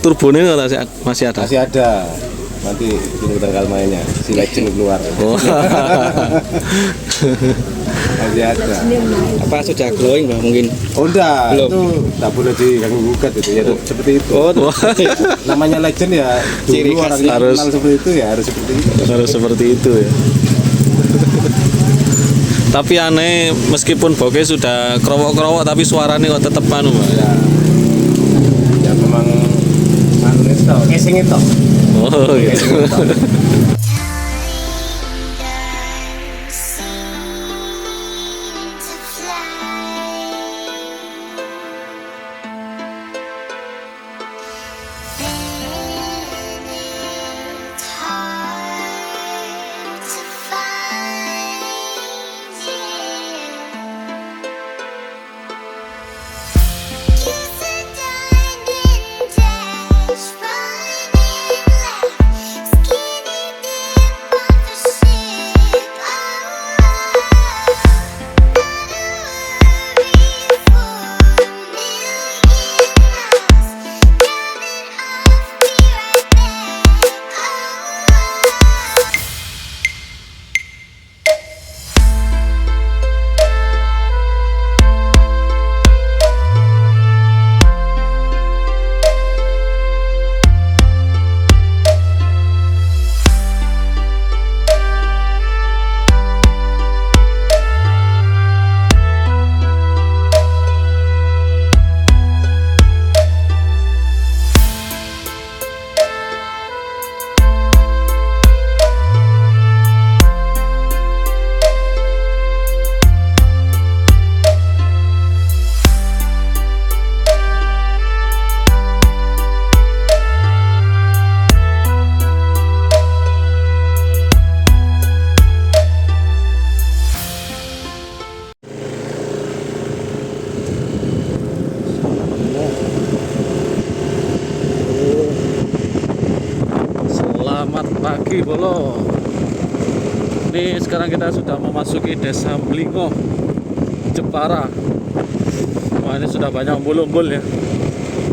turbonya masih ada. Masih ada. Nanti tunggu tanggal mainnya. Si Legend keluar. Oh. Masih ada. Apa sudah glowing Mbak mungkin? Oh enggak, Belum. itu enggak boleh diganggu gugat itu ya, seperti itu. Oh, Namanya Legend ya, Ciri dulu khas orangnya harus- kenal seperti itu ya harus seperti itu. harus seperti itu ya. Tapi aneh meskipun bokeh sudah kerowok-kerowok tapi suaranya kok tetep anu Mbak. Ya, ya memang anu itu, casing itu. Oh iya. Casing itu. Selamat pagi Bolo. Ini sekarang kita sudah memasuki Desa Blingo, Jepara. Wah ini sudah banyak umbul-umbul ya.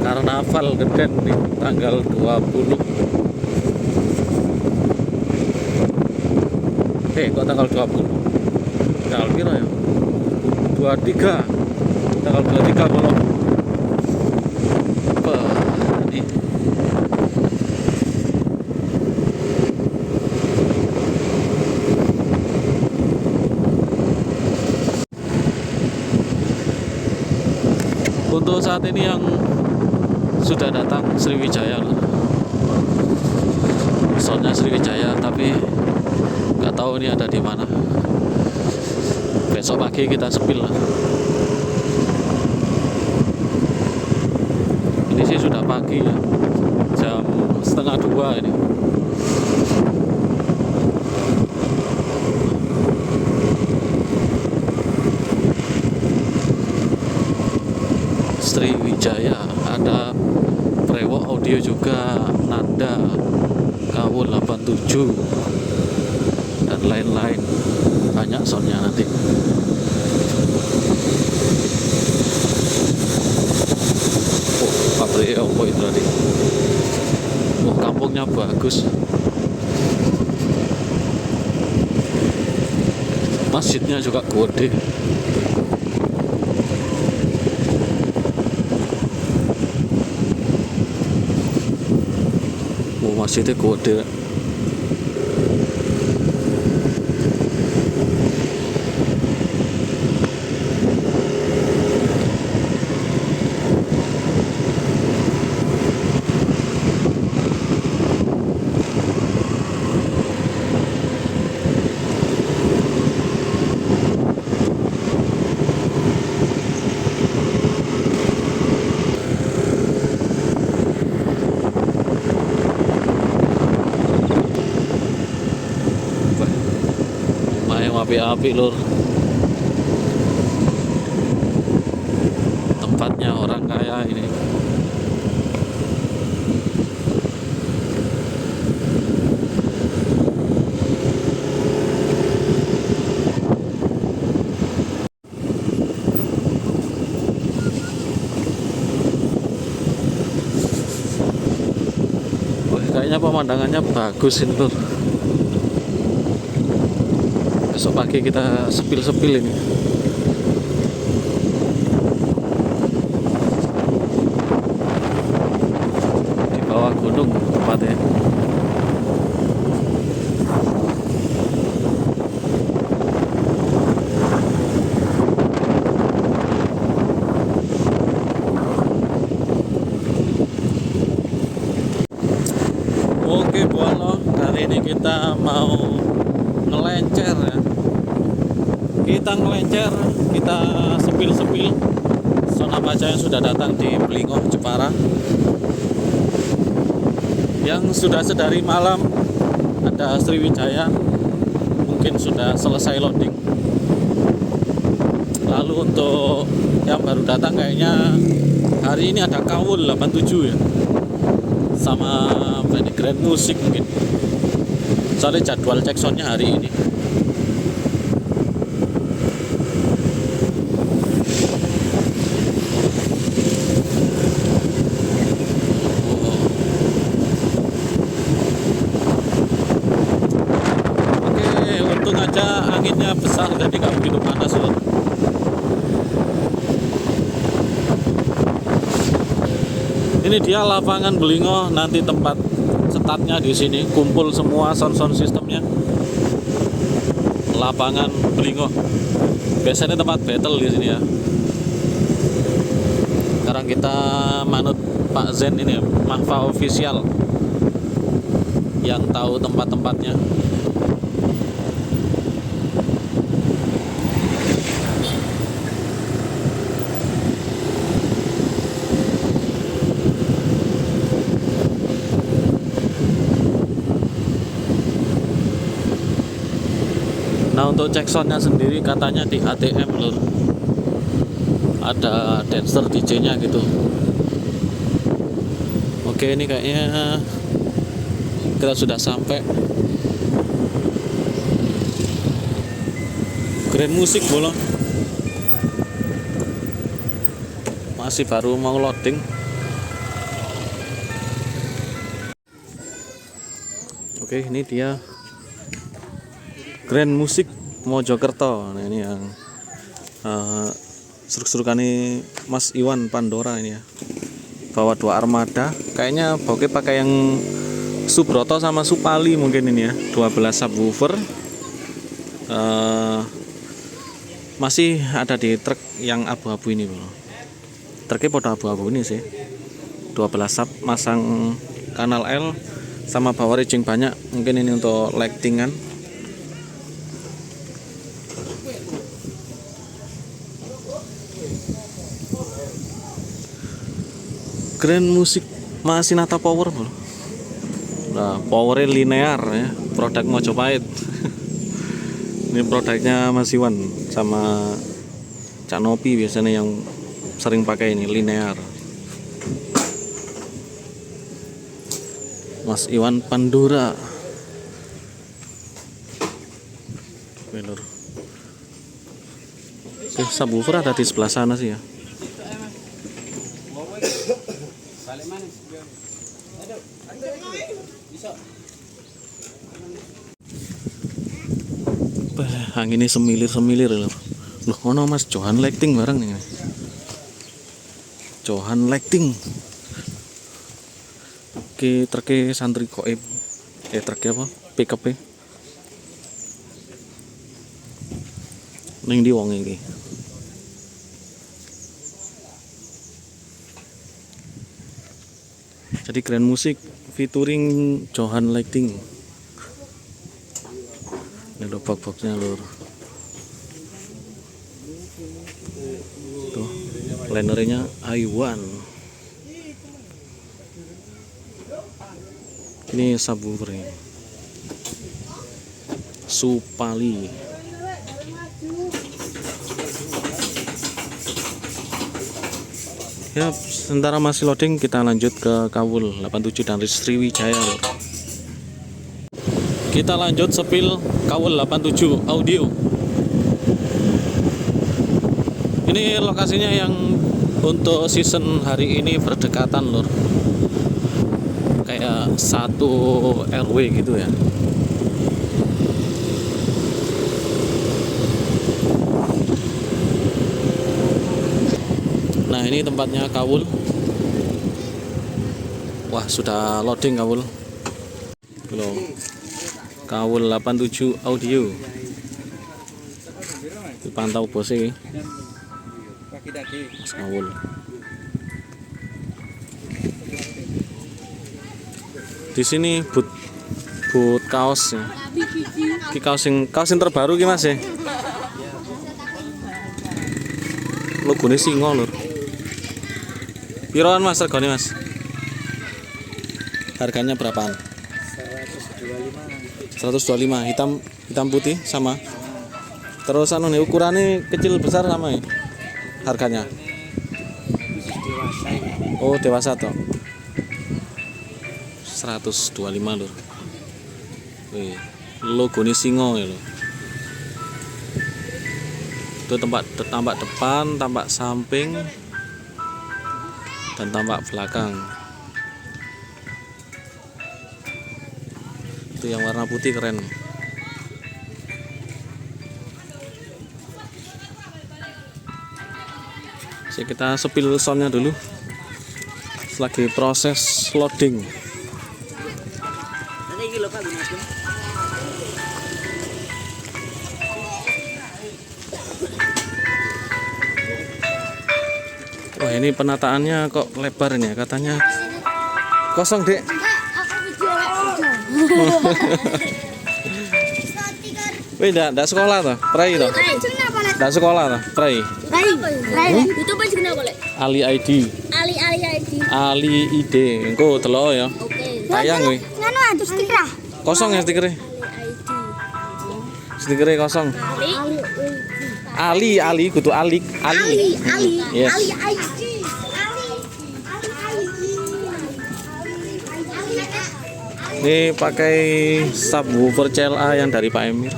Karnaval Geden nih tanggal 20. Kok tanggal 20? Tanggal piro ya? 23. Tanggal 23 Bolo. Ini untuk saat ini yang sudah datang Sriwijaya loh. Soalnya Sriwijaya tapi nggak tahu ini ada di mana. Besok pagi kita sepil lah. Ini sih sudah pagi ya, jam 1:30 ini. Sriwijaya, ada Prewo Audio juga, Nanda, Kawul 87 dan lain-lain. Banyak soundnya nanti. Pabrik apa itu tadi? Kampungnya bagus. Masjidnya juga gede. Masjidnya gede. Api-api lur. Tempatnya orang kaya ini. kayaknya pemandangannya bagus ini lur. Besok pagi kita sepil-sepil ini. Di bawah gunung tempatnya. Oke Buano, kali ini kita mau ngelencer ya. Kita ngelencer, kita sepil-sepil zona baca yang sudah datang di Blingo Jepara. Yang sudah sedari malam ada Sriwijaya, mungkin sudah selesai loading. Lalu untuk yang baru datang kayaknya hari ini ada Kawul 87 ya, sama ini Grand Music mungkin. Soalnya jadwal cek soundnya hari ini. Oke, untung aja anginnya besar jadi nggak begitu panas loh. Ini dia lapangan Blingo, nanti tempat startnya di sini, kumpul semua sound sistemnya. Lapangan Blingo. Biasanya tempat battle di sini ya. Sekarang kita manut Pak Zen ini, Mahfa Official, yang tahu tempat-tempatnya. Nah untuk cek soundnya sendiri katanya di ATM lur, ada dancer DJ nya gitu. Oke, ini kayaknya kita sudah sampai Grand Music bolong. Masih baru mau loading. Oke, ini dia Grand Music Mojokerto. Nah ini yang seruk-serukan ini Mas Iwan Pandora ini ya. Bawa 2 armada. Kayaknya Bokeh pakai yang Subroto sama Supali mungkin ini ya. 12 subwoofer. Masih ada di truk yang abu-abu ini bro. Truknya pada abu-abu ini sih. 12 sub, masang kanal L sama power ranging banyak. Mungkin ini untuk lightingan. Grand Music Masinata Power bro. Nah, powernya linear ya, produk Mojopahit. Ini produknya Mas Iwan sama Cak Nopi biasanya yang sering pakai ini linear. Mas Iwan Pandora. Belur. Oke, subwoofer ada di sebelah sana sih ya. Anginnya semilir-semilir loh. Loh, ono Mas Johan Lighting bareng nih. Johan Lighting. Oke, truknya Santri Koib. Truknya apa? PKP. Ning di wong iki. Jadi Grand Music featuring Johan Lighting. Ini ada box-boxnya lur. Tuh, linernya Aiwan. Ini subwoofernya Supali. Ya, sementara masih loading kita lanjut ke Kawul 87 dan Sriwijaya lur. Kita lanjut sepil Kawul 87 audio. Ini lokasinya yang untuk season hari ini berdekatan lur. kayak satu RW gitu ya. Nah, ini tempatnya Kawul. Wah, sudah loading Kawul. Loh. Kawul 87 audio. Dipantau bos ini. Mas Kawul. Di sini but kaos ya. Ki kaos yang terbaru ki Mas ya. Logone singo lur. Piroan Mas regane Mas? Harganya berapaan? 125. Hitam putih sama. Terus anu nih ukurannya kecil besar sama ya? Harganya? Oh, dewasa toh. 125 lur. Wih, logone singo ya lho. Itu tampak depan, tampak samping, dan tampak belakang. Itu yang warna putih keren. Kita sepil soundnya dulu. Selagi proses loading. Wah, ini penataannya kok lebar nih, katanya kosong dek. Wih, enggak sekolah toh, prai toh. Enggak sekolah toh, prai. Itu apa jenenge boleh? Ali ID. Ali ID. Engko delok ya. Oke. Tayang kowe. Ngono ada stiker. Kosong ya stikernya. Stikernya kosong. Ali kudu Ali. Yes. Ini pakai subwoofer CLA yang dari Pak Emir.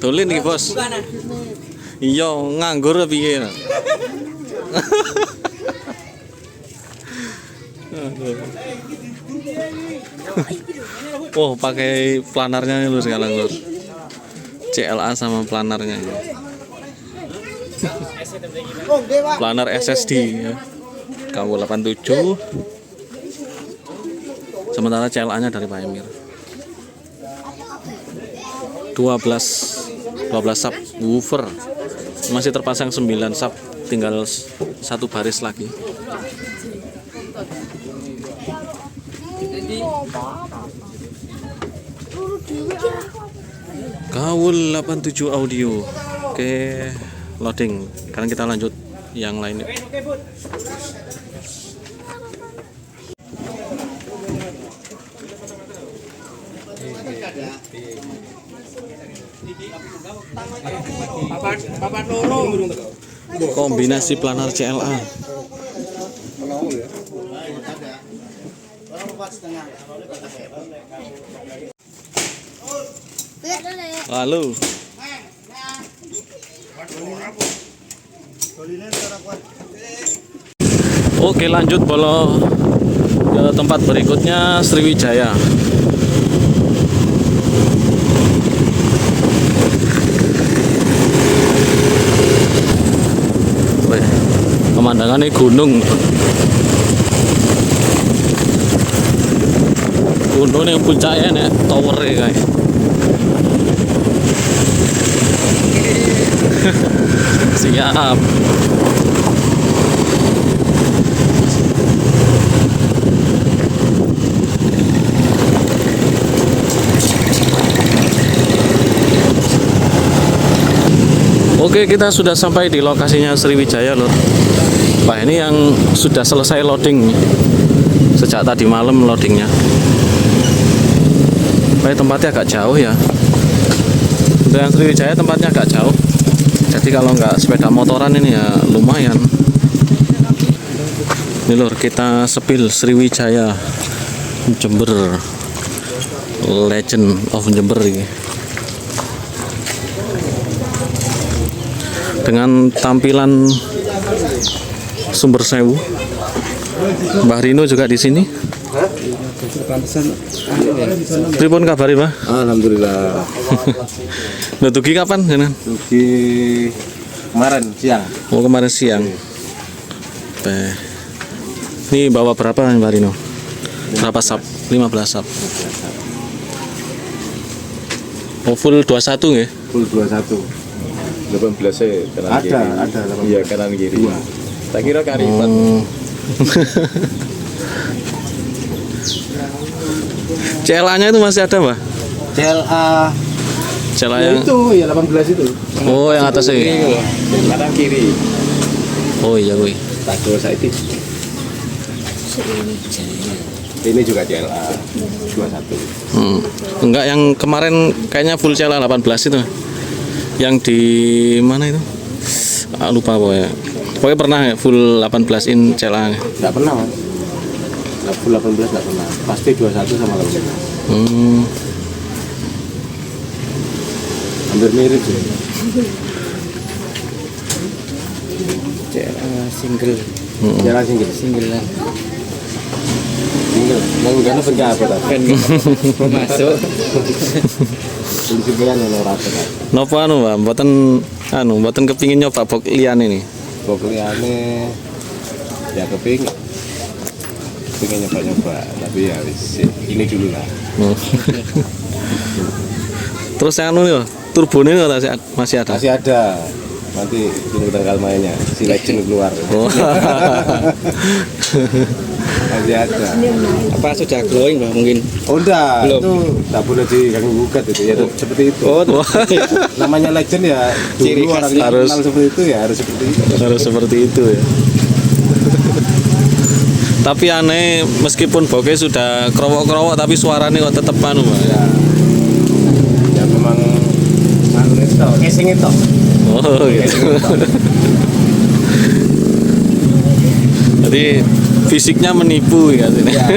Dolin iki bos. Iya nganggur piye. Oh, pakai planarnya lu sekarang lur. CLA sama planarnya. Planar SSD ya. Kawul 87. Sementara CLA-nya dari Pak Emir. 12 subwoofer. Masih terpasang 9 sub, tinggal satu baris lagi. Kawul 87 audio. Oke, loading. Sekarang kita lanjut yang lainnya. Kombinasi planar CLA. Lalu oke, lanjut bolo ke tempat berikutnya, Sriwijaya. Wih, pemandangannya gunung. Gunung yang puncaknya nih tower ya guys. Siap. Oke, kita sudah sampai di lokasinya Sriwijaya loh. Wah, ini yang sudah selesai loading sejak tadi malam loadingnya. Wah, tempatnya agak jauh ya. Dengan Sriwijaya tempatnya agak jauh. Jadi kalau nggak sepeda motoran ini ya lumayan. Ini lor, kita sepil Sriwijaya Jember, Legend of Jember ini. dengan tampilan Sumber Sewu. Mbah Rino juga di sini. Pripun kabari, Pak? Alhamdulillah. Nutugi kapan, jenengan? Rugi kemarin siang. Oh, kemarin siang. Ini bawa berapa, Mbah Rino? Berapa sap? 15 sap. Oh, full 21 ya? Full 21. 18 saya kanan kiri. Ada 18. Iya, kanan kiri. Tak kira karifan. CLA-nya itu masih ada, Mbak? CLA CLA ya yang itu ya 18 itu. oh, yang atas ini. Kanan kiri. Oh iya, gue. Tak dosa itu. Ini juga CLA 21. Enggak, yang kemarin kayaknya full CLA 18 itu. Yang di mana itu? Lupa pokoknya. Pokoknya pernah ya full 18 in CLA. Enggak pernah, Mas. Enggak full 18 enggak pernah. Pasti 21 sama 18. Hampir mirip sih. Single. CLA single. Single lah. Single. Nang gana ben apa ta? Masuk. Polisi bilang ono rata. Napa anu, Mbak? Mboten kepingin nyoba box liyane nih. Pokoknya ya kepingin nyoba-nyoba, tapi ya wis ini dulu lah. Terus yang anu nih, turbone ini masih ada. Masih ada. Nanti tunggu tanggal mainnya, si Legend keluar. Oh. Masih ada. Apa sudah glowing, Mbak, mungkin? Oh enggak, Belum. itu enggak boleh diganggu gugat itu ya seperti itu. Oh, Namanya Legend ya, Ciri dulu khas orang yang harus- kenal seperti itu ya harus seperti itu. Harus seperti itu ya. Tapi aneh, meskipun bokeh sudah kerowok-kerowok tapi suaranya kok tetep anu, Mbak. Ya, ya memang anu itu, casing itu. Oh gitu. Jadi fisiknya menipu ya. Ya.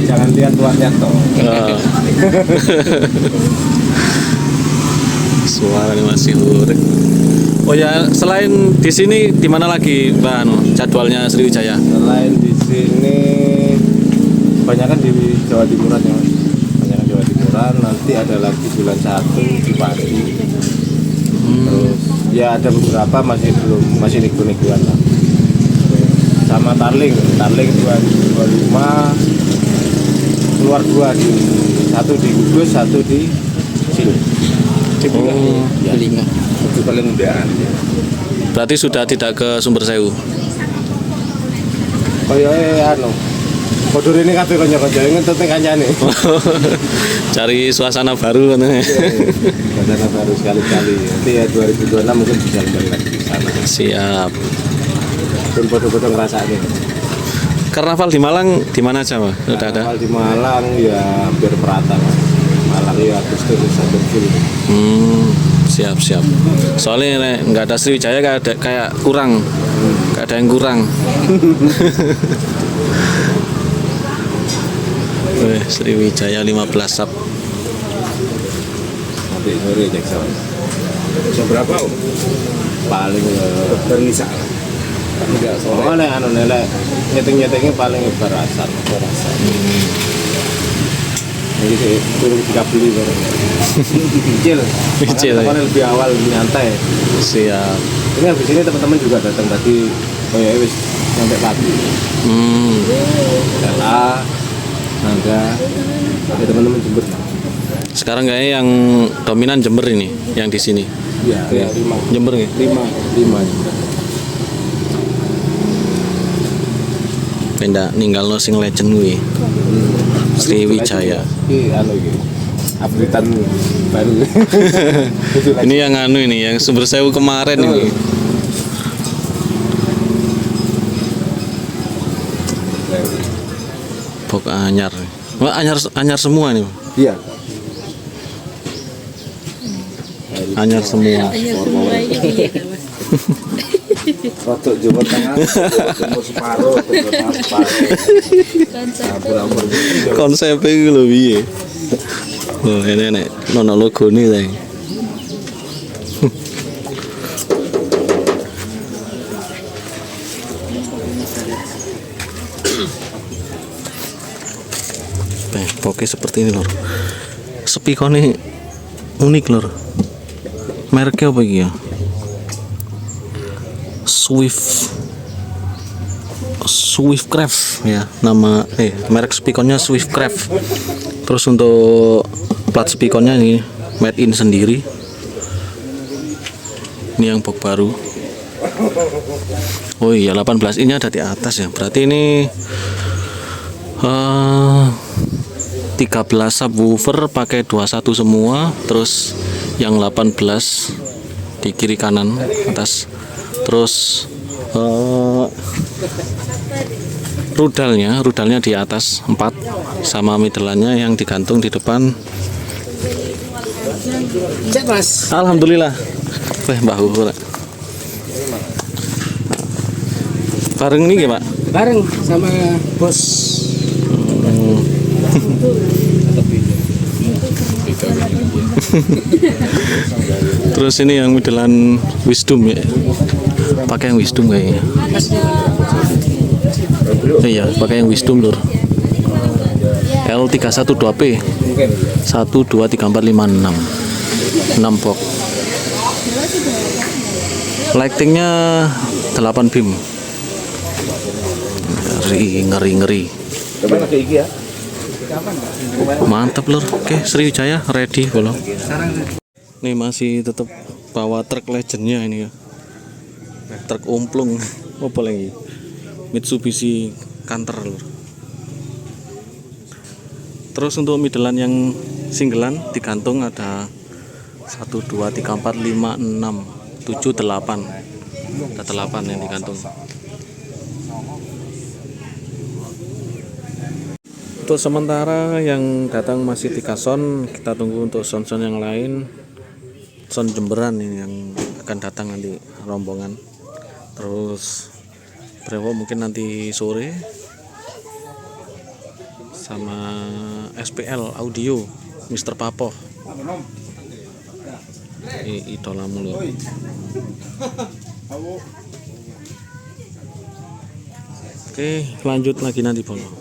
Jangan lihat tuannya toh. Suaranya masih urip. Oh ya, selain di sini di mana lagi, Mbak, anu, jadwalnya Sriwijaya? Selain di sini kebanyakan di Jawa Timuran ya, Mas. Kebanyakan Jawa Timuran. Nanti ada lagi bulan 1 di Pati. Terus ya ada beberapa masih nego-negoan lah. Sama Tarling 2025 keluar 2 satu di Kudus, satu di sini. Oh, Ya, Telinga. itu paling mudaan. berarti sudah tidak ke Sumber Sewu. Oh iya anu. Kodur ini kabeh kanca-kanca ngentut ning kancane. Cari suasana baru katanya. Karena baru sekali-kali. Nanti ya 2026 mungkin bisa kembali lagi di sana. Siap. Dan foto-foto ngerasane. Karnaval di Malang di mana aja, Pak? Sudah ada. Karnaval di Malang ya hampir merata lah. Malang ya Agustus sampai full. Siap. Soalnya nek nggak ada Sriwijaya kayak kurang. Kayak ada yang kurang. Sriwijaya 15 sap. Nanti sore Jackson. Jam berapa? Om? Paling Bernisa. Enggak sore. oh nek anu nek nyeting-nyetingnya paling barasan. Ini sih turun 3 beli bareng. Kecil. Kecil, ya. Makanya lebih awal lebih nyantai. Siap. Ini habis ini teman-teman juga datang tadi. Oh ya wis sampai pagi. Dela, Naga, ada teman-teman jemput. Sekarang kayaknya yang dominan Jember ini, yang di sini. Iya, 5. Jember nggih. 5. Pindah ninggalno sing legend kuwi. Sriwijaya. Ini anu iki. Updatean baru. Ini yang anu ini, yang Sumber Sewu kemarin ini. Bok anyar. Wah, anyar semua nih. Iya. Anyar semua. Rotok Jawa Tengah, Jawa separuh, Jawa separuh. Konsepnya itu lho piye. Oh, ini nek nono logo nih tadi. Oke, seperti ini lor. Speaker ini unik lor. Mereknya apa ya? Swiftcraft ya, nama merek speakernya Swiftcraft. Terus untuk plat speakernya ini made in sendiri. Ini yang box baru. Oh iya, 18 ini ada di atas ya. Berarti ini 13 subwoofer pakai 21 semua, terus yang 18 di kiri kanan atas. Terus rudalnya di atas 4 sama middle-nya yang digantung di depan. Cek Mas. Alhamdulillah. Mbah Hura. Bareng nih Pak. Bareng sama bos. Terus ini yang modelan Wisdom ya. Pakai yang Wisdom kayaknya. Iya, pakai yang Wisdom lur. L312P. 1 2 3 4 5 6. 6 box. Lightingnya 8 beam. Ngeri. Mantap lur. Oke, Sriwijaya ready belum? Nih masih tetap bawa truk legendnya ini ya. Truk umplung. Apa lagi? Mitsubishi Canter lur. Terus untuk middlean yang singlean digantung ada 1 2 3 4 5 6 7 8. Ada 8 yang digantung. Untuk sementara yang datang masih 3 sound, kita tunggu untuk sound-sound yang lain. Sound Jemberan ini yang akan datang nanti rombongan. Terus Brewo mungkin nanti sore sama SPL Audio Mr. Papo. Idola mulu. Oke, lanjut lagi nanti Bono.